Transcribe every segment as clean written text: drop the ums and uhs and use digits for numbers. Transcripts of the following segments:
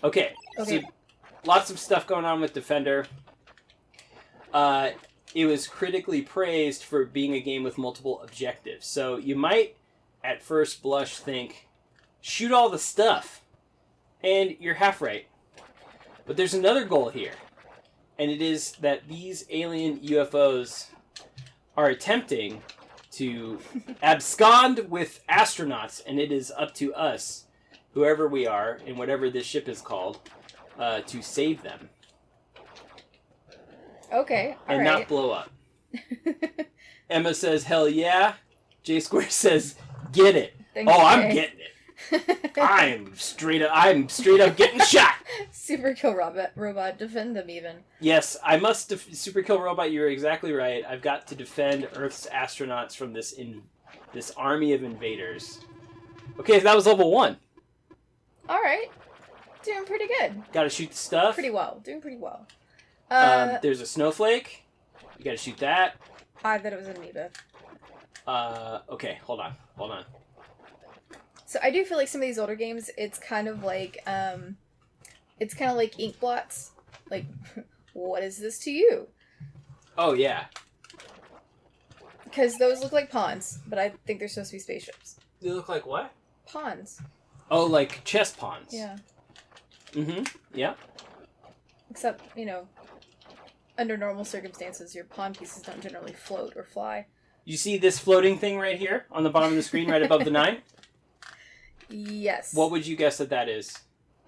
Okay. So lots of stuff going on with Defender. It was critically praised for being a game with multiple objectives. So you might, at first blush, think, shoot all the stuff. And you're half right. But there's another goal here. And it is that these alien UFOs are attempting to abscond with astronauts, and it is up to us, whoever we are, and whatever this ship is called, to save them. Okay, all and right. not blow up. Emma says, hell yeah. J Square says, get it. Thanks, I'm Jay. getting it. I'm straight up getting shot. Super Kill Robot, defend them even. Yes, I must Super Kill Robot, you're exactly right. I've got to defend Earth's astronauts from this army of invaders. Okay, that was level 1. Alright. Doing pretty good. Gotta shoot the stuff. Doing pretty well. There's a snowflake. You gotta shoot that. I thought it was an amoeba. Okay, hold on. So I do feel like some of these older games, it's kind of like ink blots. Like, what is this to you? Oh, yeah. Because those look like pawns, but I think they're supposed to be spaceships. They look like what? Pawns. Oh, like chess pawns. Yeah. Mm-hmm. Yeah. Except, under normal circumstances, your pawn pieces don't generally float or fly. You see this floating thing right here on the bottom of the screen right above the 9? Yes. What would you guess that is?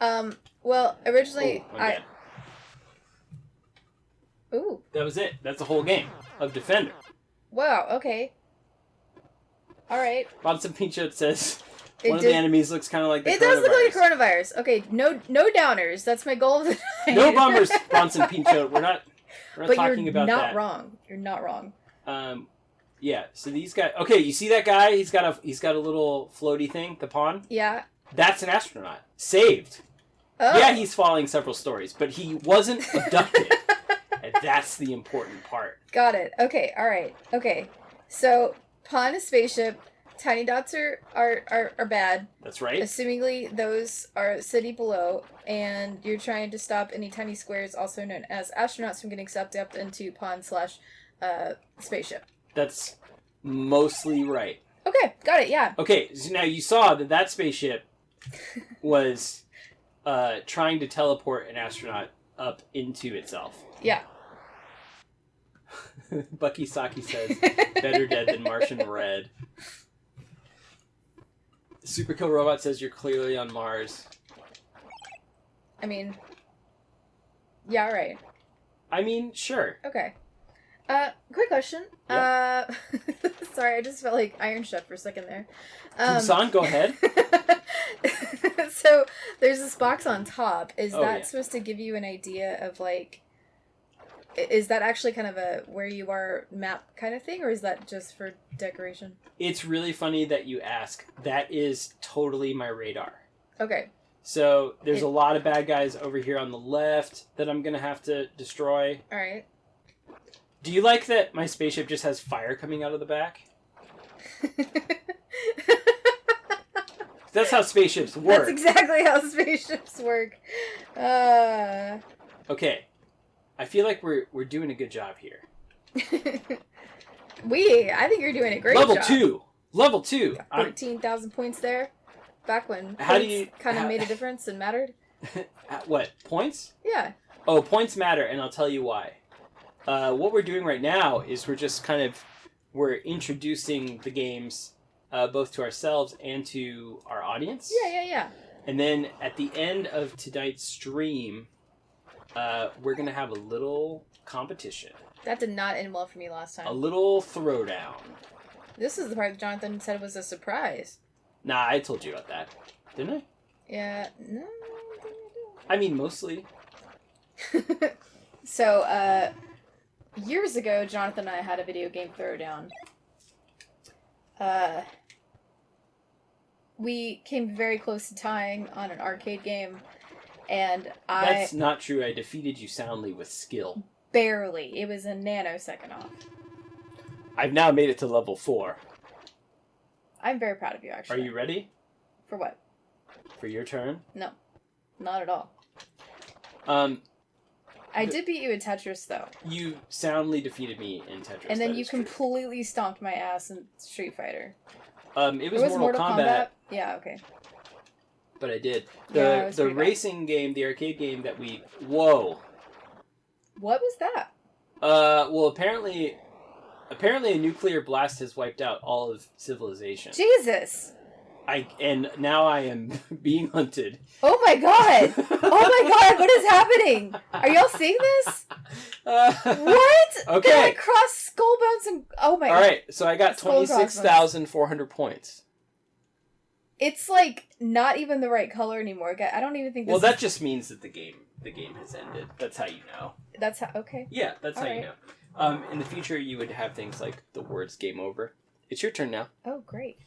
Well, originally, Ooh. That was it. That's the whole game of Defender. Wow, okay. Alright. Bronson Pinchot says one of the enemies looks kind of like the coronavirus. It does look like a coronavirus. Okay, no downers. That's my goal of the night. No bombers, Bronson Pinchot. We're not talking about that. But you're not wrong. You're not wrong. Yeah, so these guys... Okay, you see that guy? He's got a little floaty thing, the pawn? Yeah. That's an astronaut. Saved. Oh. Yeah, he's falling several stories, but he wasn't abducted. And that's the important part. Got it. Okay, alright. Okay. So, pawn is spaceship. Tiny dots are bad. That's right. Assumingly, those are city below, and you're trying to stop any tiny squares, also known as astronauts, from getting sucked up into pawn/spaceship. That's mostly right. Okay, got it, yeah. Okay, so now you saw that spaceship was trying to teleport an astronaut up into itself. Yeah. Bucky Saki says, better dead than Martian Red. Super Kill Robot says you're clearly on Mars. I mean, yeah, right. I mean, sure. Okay. Quick question. Yep. Sorry, I just felt like Iron Chef for a second there. San, go ahead. So, there's this box on top. Is that supposed to give you an idea of, like... Is that actually kind of a where you are map kind of thing, or is that just for decoration? It's really funny that you ask. That is totally my radar. Okay. So, there's a lot of bad guys over here on the left that I'm going to have to destroy. Alright. Do you like that my spaceship just has fire coming out of the back? That's how spaceships work. That's exactly how spaceships work. Okay. I feel like we're doing a good job here. I think you're doing a great Level job. 2. Level 2. 14,000 points there. Back when How do points you- kind of how- made a difference and mattered. What? Points? Yeah. Oh, points matter, and I'll tell you why. What we're doing right now is we're introducing the games both to ourselves and to our audience. Yeah. And then at the end of tonight's stream, we're going to have a little competition. That did not end well for me last time. A little throwdown. This is the part that Jonathan said was a surprise. Nah, I told you about that. Didn't I? Yeah. No. I mean, mostly. So, years ago, Jonathan and I had a video game throwdown. We came very close to tying on an arcade game, and That's not true. I defeated you soundly with skill. barely. It was a nanosecond off. I've now made it to level 4. I'm very proud of you, actually. Are you ready For what? for your turn? No. Not at all. I did beat you in Tetris, though. You soundly defeated me in Tetris. And then you completely stomped my ass in Street Fighter. It was Mortal Kombat. Yeah, okay. But I did. The racing game, the arcade game that we... Whoa. What was that? Well, apparently a nuclear blast has wiped out all of civilization. Jesus! And now I am being hunted. Oh my god! Oh my god, what is happening? Are y'all seeing this? What? Okay. They're like cross skull bones and... Oh my god. Alright, so I got 26,400 It's like not even the right color anymore. I don't even think this that just means that the game has ended. That's how you know. That's how... Okay. Yeah, that's how you know. In the future, you would have things like the words game over. It's your turn now. Oh, great.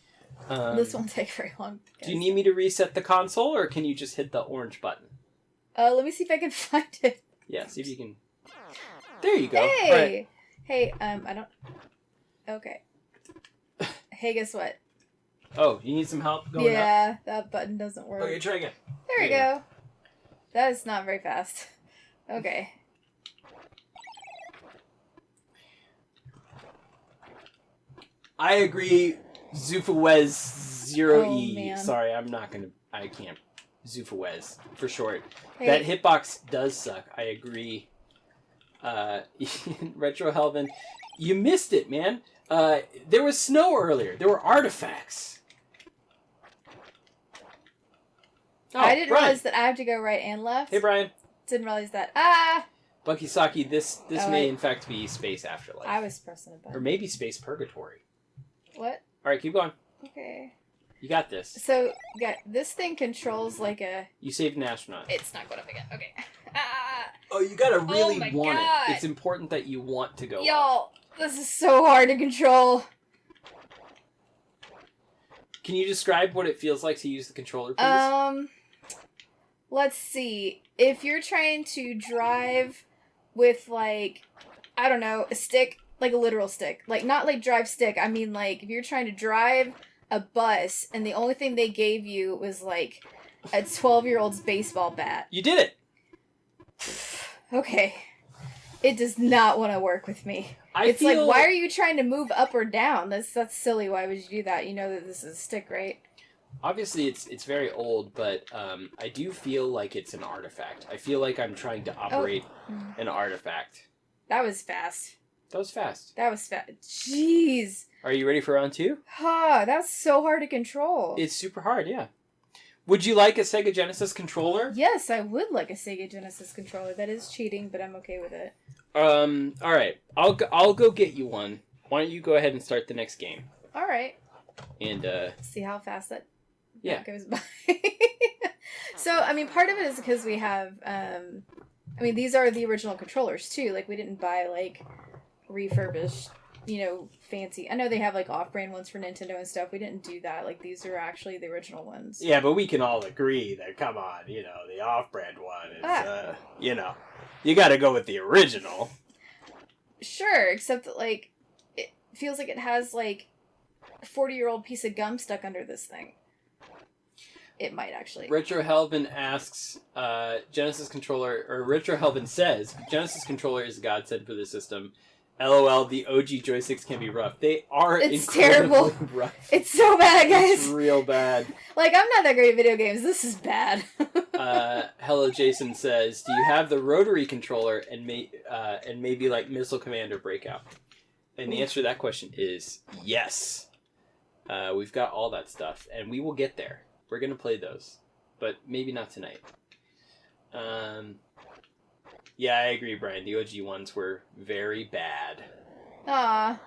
This won't take very long. Do you need me to reset the console, or can you just hit the orange button? Let me see if I can find it. Yeah, see if you can... There you go. Hey! Right. Hey, I don't... Okay. Hey, guess what? Oh, you need some help going up? Yeah, that button doesn't work. Okay, try again. There we go. That is not very fast. Okay. I agree. Zufawez 0E. Oh, Sorry, I can't. Zufawez, for short. Hey. That hitbox does suck. I agree. Retro Helvin, you missed it, man. There was snow earlier. There were artifacts. Oh, I didn't realize that I have to go right and left. Hey, Brian. Didn't realize that. Ah! Bucky Saki, this may in fact be Space Afterlife. I was pressing a button. Or maybe Space Purgatory. What? Alright, keep going. Okay. You got this. So, this thing controls like a... You saved an astronaut. It's not going up again. Okay. Ah! Oh, you gotta really want God. it. It's important that you want to go up. Y'all, this is so hard to control. Can you describe what it feels like to use the controller, please? Let's see. If you're trying to drive with, like, I don't know, a stick, like a literal stick. Like, not like drive stick. I mean, like, if you're trying to drive a bus and the only thing they gave you was, like, a 12-year-old's baseball bat. You did it! Okay. It does not want to work with me. It's like, why are you trying to move up or down? That's silly. Why would you do that? You know that this is a stick, right? Obviously, it's very old, but I do feel like it's an artifact. I feel like I'm trying to operate an artifact. That was fast. That was fast. That was fast. Jeez. Are you ready for round 2? That's so hard to control. It's super hard, yeah. Would you like a Sega Genesis controller? Yes, I would like a Sega Genesis controller. That is cheating, but I'm okay with it. All right. I'll go get you one. Why don't you go ahead and start the next game? All right. And see how fast that goes by. So, I mean, part of it is because we have I mean, these are the original controllers too. Like, we didn't buy like refurbished, fancy. I know they have like off-brand ones for Nintendo and stuff. We didn't do that. Like, these are actually the original ones. Yeah, but we can all agree that, come on, the off-brand one is, you gotta go with the original. Sure, except that, like, it feels like it has, like, a 40-year-old piece of gum stuck under this thing. It might, actually. Retro Helvin asks, Genesis controller, or Retro Helvin says, Genesis controller is a godsend for the system. LOL, the OG joysticks can be rough. They are incredibly rough. It's so bad, guys. It's real bad. Like, I'm not that great at video games. This is bad. Hello Jason says, do you have the rotary controller and maybe like Missile Command or Breakout? And the answer to that question is yes. We've got all that stuff, and we will get there. We're going to play those, but maybe not tonight. Yeah, I agree, Brian. The OG ones were very bad. Aw.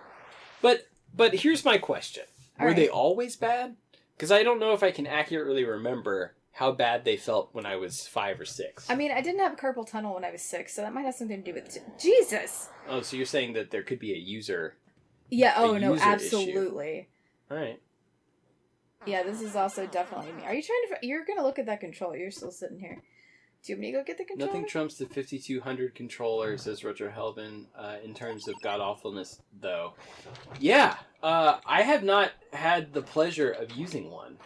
But here's my question. Were they always bad? Because I don't know if I can accurately remember how bad they felt when I was 5 or 6. I mean, I didn't have carpal tunnel when I was 6, so that might have something to do with... Jesus! Oh, so you're saying that there could be a user... Yeah, no, absolutely. Alright. Yeah, this is also definitely me. Are you trying to... You're going to look at that controller. You're still sitting here. Do you want me to go get the controller? Nothing trumps the 5200 controller, says Retro Helvin, in terms of god-awfulness, though. Yeah, I have not had the pleasure of using one.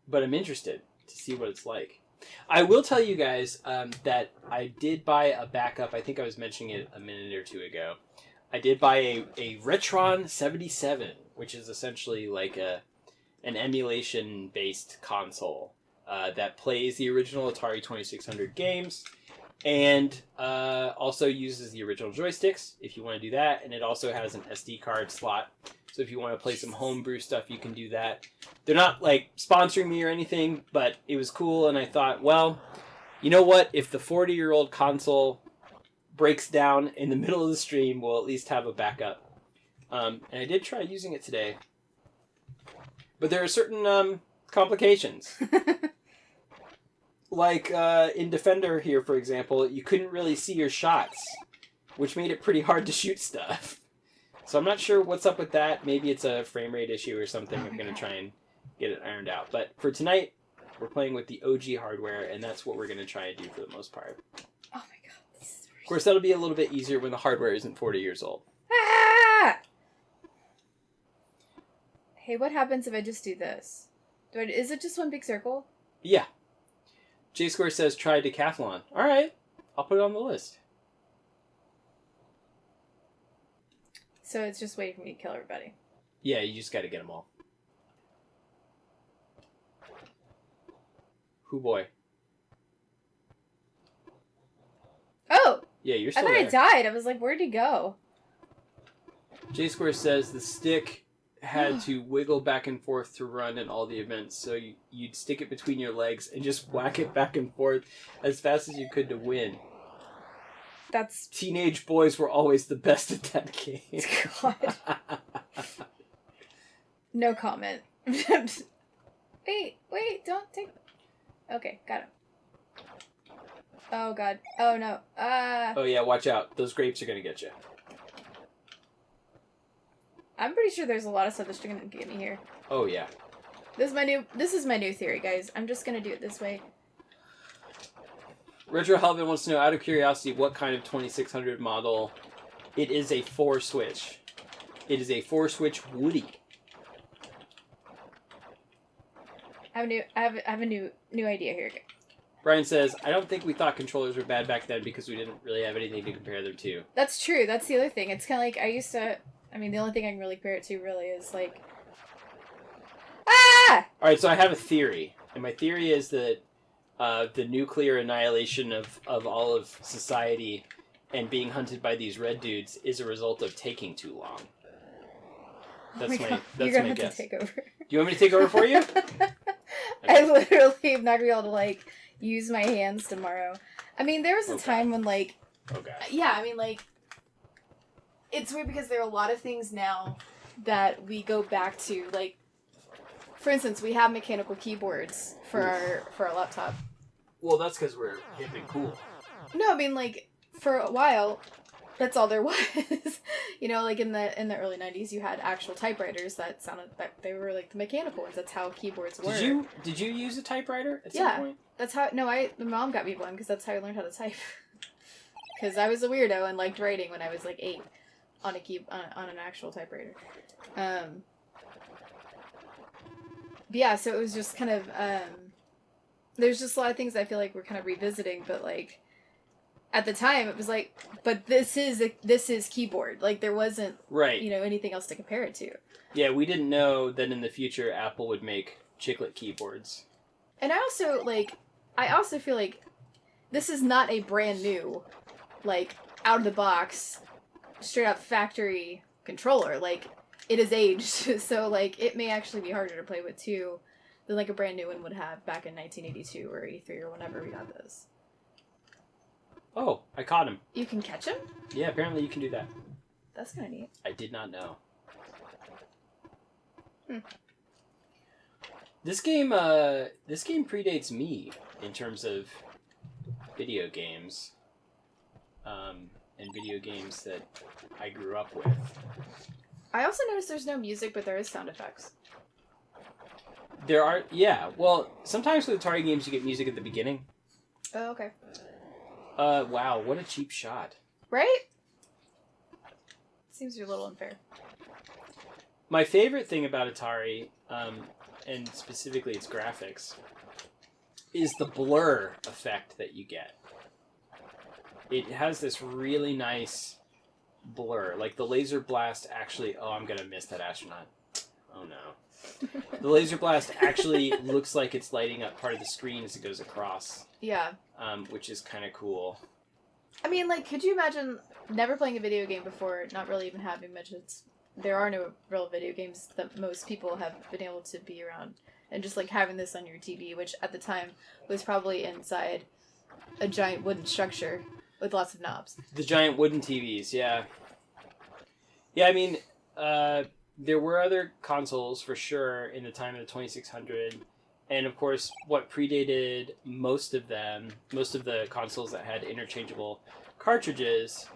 But I'm interested to see what it's like. I will tell you guys that I did buy a backup. I think I was mentioning it a minute or two ago. I did buy a Retron 77, which is essentially like an emulation-based console that plays the original Atari 2600 games and also uses the original joysticks if you want to do that. And it also has an SD card slot. So if you want to play some homebrew stuff, you can do that. They're not like sponsoring me or anything, but it was cool. And I thought, well, you know what? If the 40-year-old console breaks down in the middle of the stream, we'll at least have a backup. And I did try using it today. But there are certain complications. Like in Defender here, for example, you couldn't really see your shots, which made it pretty hard to shoot stuff. So I'm not sure what's up with that. Maybe it's a frame rate issue or something. I'm going to try and get it ironed out. But for tonight, we're playing with the OG hardware, and that's what we're going to try and do for the most part. Oh my god. Of course, that'll be a little bit easier when the hardware isn't 40 years old. Ah! Hey, what happens if I just do this? Is it just one big circle? Yeah. J-Square says try decathlon. All right. I'll put it on the list. So it's just waiting for me to kill everybody. Yeah, you just got to get them all. Hoo boy. Oh! Yeah, you're I still thought there. I died. I was like, where'd he go? J-Square says the stick had to wiggle back and forth to run in all the events, so you'd stick it between your legs and just whack it back and forth as fast as you could to win. That's... Teenage boys were always the best at that game. God. No comment. Wait, don't take... Okay, got it. Oh god. Oh no. Oh yeah, watch out. Those grapes are gonna get you. I'm pretty sure there's a lot of stuff that's gonna get me here. Oh yeah. This is my new theory, guys. I'm just gonna do it this way. Retro Helvin wants to know, out of curiosity, what kind of 2600 model. It is a 4-switch. It is a 4-switch Woody. I have a new idea here. Brian says, I don't think we thought controllers were bad back then because we didn't really have anything to compare them to. That's true. That's the other thing. It's kind of like, the only thing I can really compare it to really is like... Ah! Alright, so I have a theory. And my theory is that the nuclear annihilation of all of society and being hunted by these red dudes is a result of taking too long. That's my guess. You're gonna have to take over. Do you want me to take over for you? I literally am not gonna be able to, like, use my hands tomorrow. I mean, there was a time when, like... Okay. Yeah, I mean, like... It's weird because there are a lot of things now that we go back to, like... For instance, we have mechanical keyboards for our laptop. Well, that's because we're hip and cool. No, I mean, like, for a while, that's all there was. You know, like in the early 90s, you had actual typewriters that sounded that they were like the mechanical ones. That's how keyboards were. Did you use a typewriter at some point? That's how. No, my mom got me one because that's how I learned how to type. Because I was a weirdo and liked writing when I was like 8 on on an actual typewriter. But yeah, so it was just kind of there's just a lot of things I feel like we're kind of revisiting, but like at the time it was like, but this is keyboard. Like there wasn't anything else to compare it to. Yeah, we didn't know that in the future Apple would make chiclet keyboards. And I also feel like this is not a brand new, like out of the box, straight up factory controller. Like it is aged, so like it may actually be harder to play with too than like a brand new one would have back in 1982 or 83 or whenever we got this. Oh, I caught him. You can catch him? Yeah, apparently you can do that. That's kind of neat. I did not know. This game predates me in terms of video games, and video games that I grew up with. I also noticed there's no music, but there is sound effects. There are, yeah. Well, sometimes with Atari games you get music at the beginning. Oh, okay. Wow, what a cheap shot. Right? Seems a little unfair. My favorite thing about Atari, and specifically its graphics, is the blur effect that you get. It has this really nice blur. Like the laser blast actually... Oh, I'm going to miss that astronaut. Oh, no. The laser blast actually looks like it's lighting up part of the screen as it goes across. Yeah. Which is kind of cool. I mean, like, could you imagine never playing a video game before, not really even having much... There are no real video games that most people have been able to be around. And just, like, having this on your TV, which at the time was probably inside a giant wooden structure with lots of knobs. The giant wooden TVs, yeah. Yeah, I mean, there were other consoles, for sure, in the time of the 2600. And, of course, what predated most of the consoles that had interchangeable cartridges,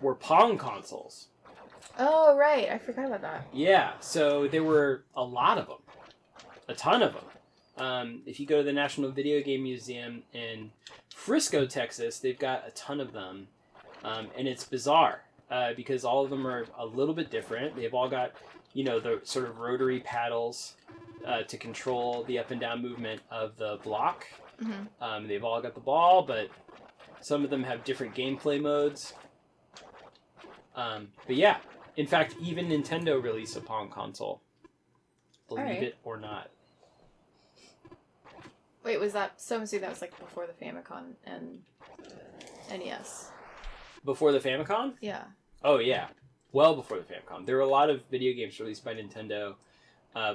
were Pong consoles. Oh, right. I forgot about that. Yeah, so there were a lot of them. A ton of them. If you go to the National Video Game Museum in Frisco, Texas, they've got a ton of them. And it's bizarre, because all of them are a little bit different. They've all got, the sort of rotary paddles to control the up and down movement of the block. Mm-hmm. They've all got the ball, but some of them have different gameplay modes. But yeah, in fact, even Nintendo released a Pong console. Believe it or not. Wait, was that... So I'm assuming that was like before the Famicom and NES. Before the Famicom? Yeah. Oh, yeah. Well before the Famicom. There were a lot of video games released by Nintendo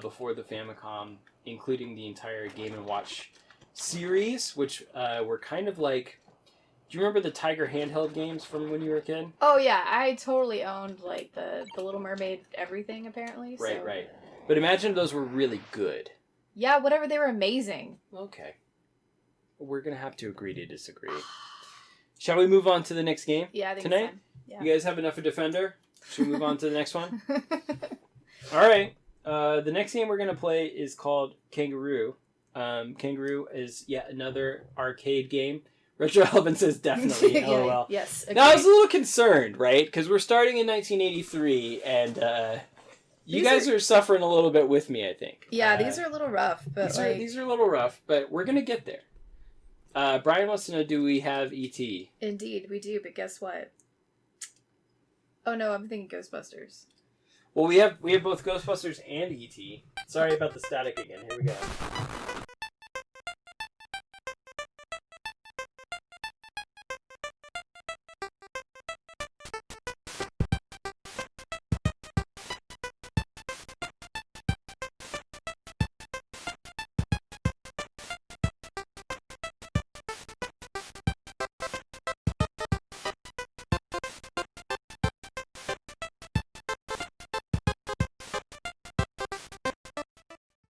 before the Famicom, including the entire Game & Watch series, which were kind of like... Do you remember the Tiger handheld games from when you were a kid? Oh, yeah. I totally owned, like, the Little Mermaid everything, apparently. Right, right. But imagine those were really good. Yeah, whatever. They were amazing. Okay. We're going to have to agree to disagree. Shall we move on to the next game? Yeah, I think tonight? Yeah. You guys have enough of Defender? Should we move on to the next one? All right. The next game we're going to play is called Kangaroo. Kangaroo is yet another arcade game. Retro Elvin says definitely. Yeah, LOL. yes. Now, I was a little concerned, right? Because we're starting in 1983, and you guys are suffering a little bit with me, I think. Yeah, these are a little rough, but these are a little rough, but we're gonna get there. Brian wants to know: do we have E.T.? Indeed, we do. But guess what? Oh no, I'm thinking Ghostbusters. Well, we have both Ghostbusters and E.T. Sorry about the static again. Here we go.